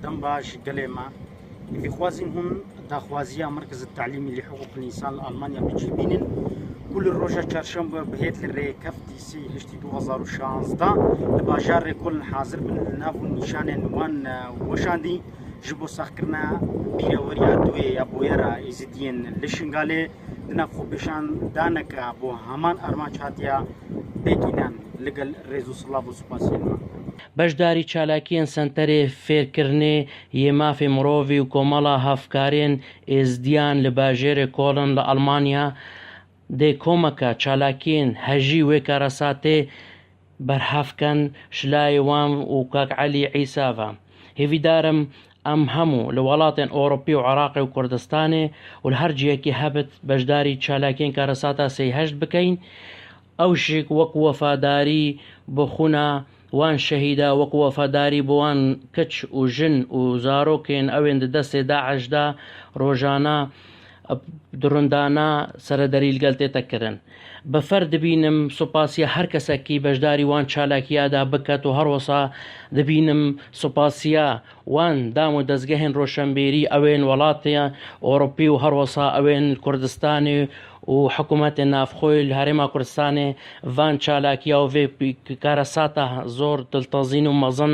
دم باش قليما في خوازين هون داخوازية مركز التعليمي لحقوق الإنسان الألمانيا بجيبين كل الروجة چهارشنبه بهيت للري كفتي سي هشتي 2016 لباجار كل حاضر بالنافو النشان وان وشاندي جبو ساخكرنا بيوريا دوي ابو يرا ازدين لشنغالي نافو بشان دانك ابو همان ارماچ هاتيا بيكينان لقل ريزو سلافو سباسيما بەشداری چالاکیان سنتەرێ فێرکردنێ یێمافێ مرۆڤی و کۆمەڵە هەفکارێن ئێزدیان لە باژێرێ کۆڵن لە ئەڵمانیا دێ کۆمەکە چالاکیên hejî wê karasatê berhevkin şilayê wan û Kak Elî Îsa ve. Hêvîdarim em hemû li welatên Ewropî û Iraqê û Kurdistanê û li her cihekê hebit beşdarî çalakiyên karasata sêheşt bikin. Ew jî wekî wefadarî bi xûna wan şehîda wekî wefadarî bi wan kiç û jin û zarokên ewên di destê Daeş de rojana درندانە سەرەدەریلگەل تێتە kirin. بە فەر دبینم سوپاسیە هەر کەسێکی بەشداری وان چالاکیادا بکات و هەروەسا دبینم سوپاسیە وان دام و دەستگەهێن ڕۆشنبیری ئەوێن وڵاتە ئۆڕۆپی و هەروەسا ئەوێن کوردستانی و حکوومەتێ نافخۆی لە هەرێما کوردستانê van چالاکیە و vê karasata زۆر دڵتەزین و مەزن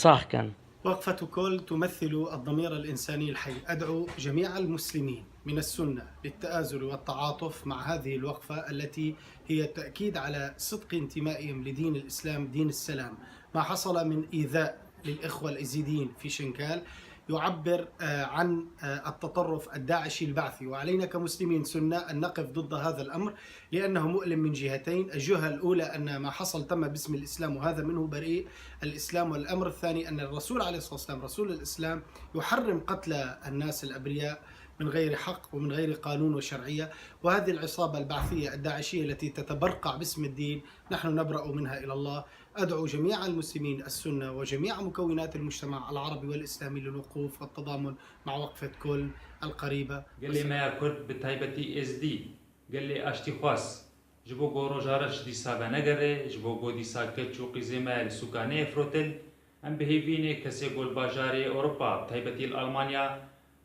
ساخکەن. وقفة كل تمثل الضمير الإنساني الحي. أدعو جميع المسلمين من السنة للتآزر والتعاطف مع هذه الوقفة التي هي تأكيد على صدق انتمائهم لدين الإسلام دين السلام. ما حصل من إيذاء للإخوة الإزيديين في شنكال يعبر عن التطرف الداعشي البعثي، وعلينا كمسلمين سنة أن نقف ضد هذا الأمر لأنه مؤلم من جهتين. الجهة الأولى أن ما حصل تم باسم الإسلام وهذا منه بريء الإسلام، والأمر الثاني أن الرسول عليه الصلاة والسلام رسول الإسلام يحرم قتل الناس الأبرياء من غير حق ومن غير قانون وشرعية، وهذه العصابة البعثية الداعشية التي تتبرقع باسم الدين نحن نبرأ منها إلى الله. أدعو جميع المسلمين السنة وجميع مكونات المجتمع العربي والإسلامي للوقوف والتضامن مع وقفة كل القريبة. قال لي ما كرد بتايبتي اس دي قال لي اشتي خواس جبو غورو جارش دي سابا نگره جبو غو دي ساكت چوقي زمال سكاني فروتل ام بهيفيني كسي گول باجاري اوروبا بتايبتي الالمانيا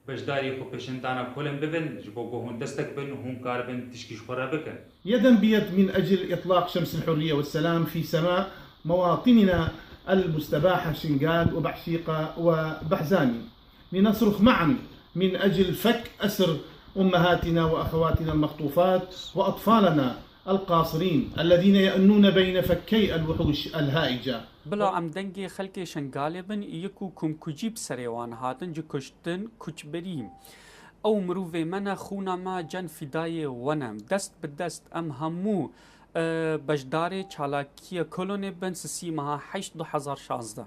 بجداري خو بشنتانا كلن ببن جبو غو هون دستك بن هون كاربن تشكيش خورا بكن يدا بيد من أجل إطلاق شمس الحرية والسلام في سماء مواطننا المستباحة شنغال وبحشيقة وبحزاني، لنصرخ معا من أجل فك أسر أمهاتنا وأخواتنا المخطوفات وأطفالنا القاصرين الذين يأنون بين فكي الوحوش الهائجة. بلا ام دنگی خلق شنگالی بن یکو کم کجیب سریوان هاتن جو کشتن کچ بریم او مروفه من خونا ما جن فدای ونم دست به دست ام همو بجدار چالاکی کلون بن سسی مها 8 2016